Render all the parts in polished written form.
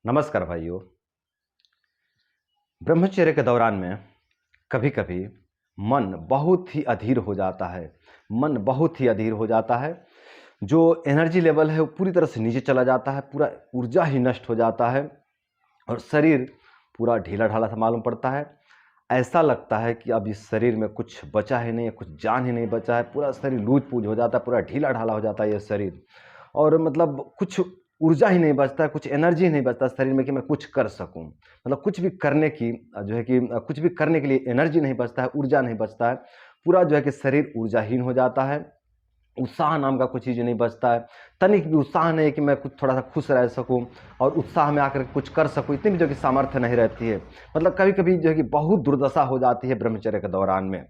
नमस्कार भाइयों। ब्रह्मचर्य के दौरान में कभी कभी मन बहुत ही अधीर हो जाता है। मन बहुत ही अधीर हो जाता है। जो एनर्जी लेवल है वो पूरी तरह से नीचे चला जाता है। पूरा ऊर्जा ही नष्ट हो जाता है और शरीर पूरा ढीला ढाला सा मालूम पड़ता है। ऐसा लगता है कि अब इस शरीर में कुछ बचा ही नहीं है, कुछ जान ही नहीं बचा है। पूरा शरीर लूज पूज हो जाता है, पूरा ढीला ढाला हो जाता है ये शरीर। और मतलब कुछ ऊर्जा ही नहीं बचता है, कुछ एनर्जी नहीं बचता शरीर में कि मैं कुछ कर सकूं। मतलब कुछ भी करने की जो है कि कुछ भी करने के लिए एनर्जी नहीं बचता है, ऊर्जा नहीं बचता है। पूरा जो है कि शरीर ऊर्जाहीन हो जाता है। उत्साह नाम का कुछ चीज़ नहीं बचता है। तनिक भी उत्साह नहीं है कि मैं कुछ थोड़ा सा खुश रह सकूं और उत्साह में आकर कुछ कर सकूं, इतनी भी जो कि सामर्थ्य नहीं रहती है। मतलब कभी कभी जो है कि बहुत दुर्दशा हो जाती है ब्रह्मचर्य के दौरान में।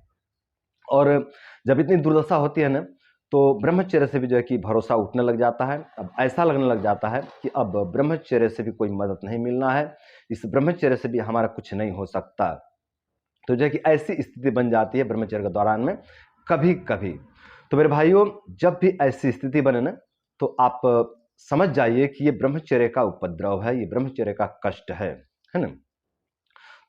और जब इतनी दुर्दशा होती है ना, तो ब्रह्मचर्य से भी जो है कि भरोसा उठने लग जाता है। अब ऐसा लगने लग जाता है कि अब ब्रह्मचर्य से भी कोई मदद नहीं मिलना है, इस ब्रह्मचर्य से भी हमारा कुछ नहीं हो सकता। तो जो है कि ऐसी स्थिति बन जाती है ब्रह्मचर्य के दौरान में कभी कभी। तो मेरे भाइयों, जब भी ऐसी स्थिति बने ना, तो आप समझ जाइए कि ये ब्रह्मचर्य का उपद्रव है, ये ब्रह्मचर्य का कष्ट है ना।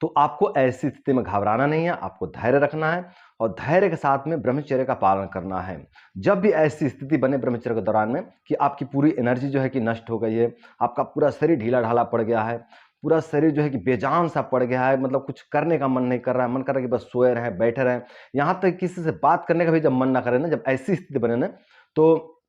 तो आपको ऐसी स्थिति में घबराना नहीं है, आपको धैर्य रखना है और धैर्य के साथ में ब्रह्मचर्य का पालन करना है। जब भी ऐसी स्थिति बने ब्रह्मचर्य के दौरान में कि आपकी पूरी एनर्जी जो है कि नष्ट हो गई है, आपका पूरा शरीर ढीला ढाला पड़ गया है, पूरा शरीर जो है कि बेजान सा पड़ गया है, मतलब कुछ करने का मन नहीं कर रहा है, मन कर रहा है कि बस सोए रहें, बैठे रहें, यहाँ तक किसी से बात करने का भी जब मन ना करे ना, जब ऐसी स्थिति बने ना, तो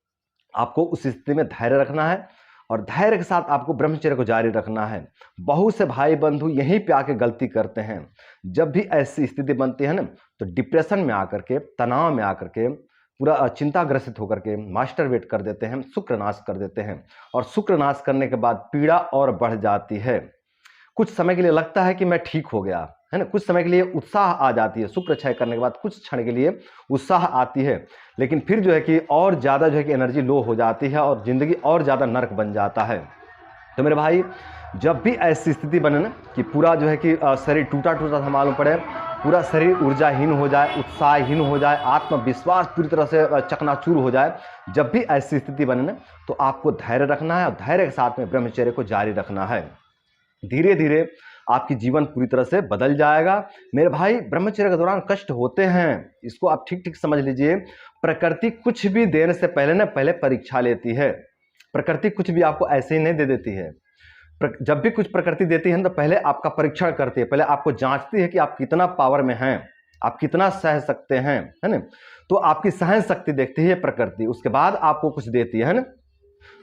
आपको उस स्थिति में धैर्य रखना है और धैर्य के साथ आपको ब्रह्मचर्य को जारी रखना है। बहुत से भाई बंधु यहीं पे आके गलती करते हैं। जब भी ऐसी स्थिति बनती है ना, तो डिप्रेशन में आकर के, तनाव में आकर के, पूरा चिंताग्रसित होकर के मास्टरबेट कर देते हैं, शुक्रनाश कर देते हैं। और शुक्रनाश करने के बाद पीड़ा और बढ़ जाती है। कुछ समय के लिए लगता है कि मैं ठीक हो गया, है ना, कुछ समय के लिए उत्साह आ जाती है, शुक्र क्षय करने के बाद कुछ क्षण के लिए उत्साह आती है, लेकिन फिर जो है कि और ज़्यादा जो है कि एनर्जी लो हो जाती है और ज़िंदगी और ज़्यादा नर्क बन जाता है। तो मेरे भाई, जब भी ऐसी स्थिति बने ना कि पूरा जो है कि शरीर टूटा टूटा सा मालूम पड़े, पूरा शरीर ऊर्जाहीन हो जाए, उत्साहहीन हो जाए, आत्मविश्वास पूरी तरह से चकनाचूर हो जाए, जब भी ऐसी स्थिति बने ना, तो आपको धैर्य रखना है और धैर्य के साथ में ब्रह्मचर्य को जारी रखना है। धीरे धीरे आपकी जीवन पूरी तरह से बदल जाएगा। मेरे भाई, ब्रह्मचर्य के दौरान कष्ट होते हैं, इसको आप ठीक ठीक समझ लीजिए। प्रकृति कुछ भी देने से पहले ना, पहले परीक्षा लेती है। प्रकृति कुछ भी आपको ऐसे ही नहीं दे देती है। जब भी कुछ प्रकृति देती है ना, तो पहले आपका परीक्षण करती है, पहले आपको जांचती है कि आप कितना पावर में हैं, आप कितना सह सकते हैं, है ना। तो आपकी सहन शक्ति देखती है प्रकृति, उसके बाद आपको कुछ देती है ना।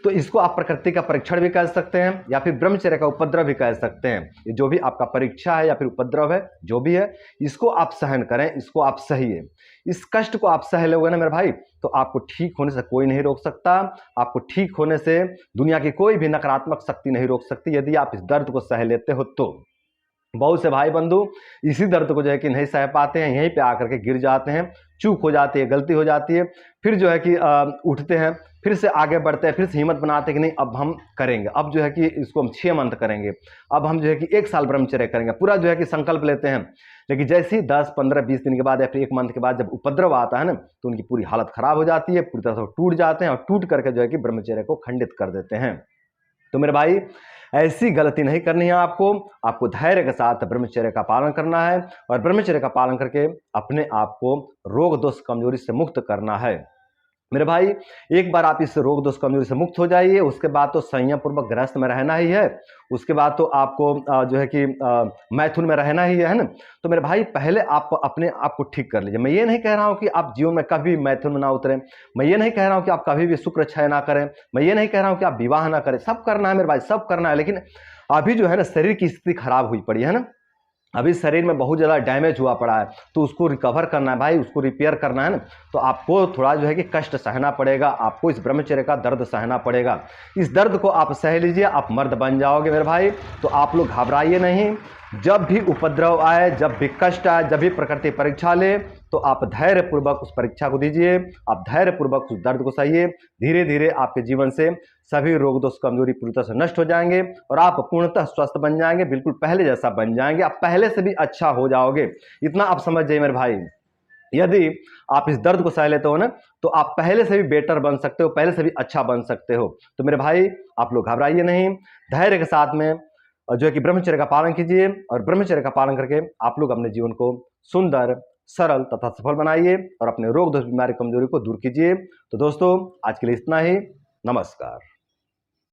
तो इसको आप प्रकृति का परीक्षण भी कह सकते हैं या फिर ब्रह्मचर्य का उपद्रव भी कह सकते हैं। ये जो भी आपका परीक्षा है या फिर उपद्रव है, जो भी है, इसको आप सहन करें, इसको आप सहिए। इस कष्ट को आप सह लोगे ना मेरे भाई, तो आपको ठीक होने से कोई नहीं रोक सकता। आपको ठीक होने से दुनिया की कोई भी नकारात्मक शक्ति नहीं रोक सकती, यदि आप इस दर्द को सह लेते हो तो। बहुत से भाई बंधु इसी दर्द को जो है कि नहीं सह पाते हैं, यहीं पे आकर के गिर जाते हैं, चूक हो जाती है, गलती हो जाती है, फिर जो है कि उठते हैं, फिर से आगे बढ़ते हैं, फिर से हिम्मत बनाते हैं कि नहीं अब हम करेंगे, अब जो है कि इसको हम 6 मंथ करेंगे, अब हम जो है कि 1 साल ब्रह्मचर्य करेंगे, पूरा जो है कि संकल्प लेते हैं। लेकिन जैसे ही 10, 15, 20 दिन के बाद या फिर 1 मंथ के बाद जब उपद्रव आता है ना, तो उनकी पूरी हालत खराब हो जाती है, पूरी तरह से टूट जाते हैं और टूट करके जो है कि ब्रह्मचर्य को खंडित कर देते हैं। तो मेरे भाई, ऐसी गलती नहीं करनी है आपको धैर्य के साथ ब्रह्मचर्य का पालन करना है और ब्रह्मचर्य का पालन करके अपने आप को रोग दोष कमजोरी से मुक्त करना है। मेरे भाई, एक बार आप इस रोग दोष कमजोरी से मुक्त हो जाइए, उसके बाद तो संयम पूर्वक गृहस्थ में रहना ही है। उसके बाद तो आपको जो है कि मैथुन में रहना ही है ना। तो मेरे भाई, पहले आप अपने आप को ठीक कर लीजिए। मैं ये नहीं कह रहा हूं कि आप जीवन में कभी मैथुन में ना उतरें, मैं ये नहीं कह रहा हूं कि आप कभी भी शुक्र क्षय ना करें, मैं ये नहीं कह रहा हूं कि आप विवाह ना करें। सब करना है मेरे भाई, सब करना है, लेकिन अभी जो है ना, शरीर की स्थिति खराब हुई पड़ी है ना, अभी शरीर में बहुत ज़्यादा डैमेज हुआ पड़ा है, तो उसको रिकवर करना है भाई, उसको रिपेयर करना है ना। तो आपको थोड़ा जो है कि कष्ट सहना पड़ेगा, आपको इस ब्रह्मचर्य का दर्द सहना पड़ेगा। इस दर्द को आप सह लीजिए, आप मर्द बन जाओगे मेरे भाई। तो आप लोग घबराइए नहीं। जब भी उपद्रव आए, जब भी कष्ट आए, जब भी प्रकृति परीक्षा ले, तो आप धैर्यपूर्वक उस परीक्षा को दीजिए, आप धैर्यपूर्वक उस दर्द को सहिए। धीरे धीरे आपके जीवन से सभी रोग दोष कमजोरी पूरी तरह से नष्ट हो जाएंगे और आप पूर्णतः स्वस्थ बन जाएंगे, बिल्कुल पहले जैसा बन जाएंगे, आप पहले से भी अच्छा हो जाओगे। इतना आप समझ जाइए मेरे भाई। यदि आप इस दर्द को सह लेते हो ना, तो आप पहले से भी बेटर बन सकते हो, पहले से भी अच्छा बन सकते हो। तो मेरे भाई, आप लोग घबराइए नहीं, धैर्य के साथ में जो है कि ब्रह्मचर्य का पालन कीजिए, और ब्रह्मचर्य का पालन करके आप लोग अपने जीवन को सुंदर, सरल तथा सफल बनाइए और अपने रोग दोष बीमारी कमजोरी को दूर कीजिए। तो दोस्तों, आज के लिए इतना ही। नमस्कार।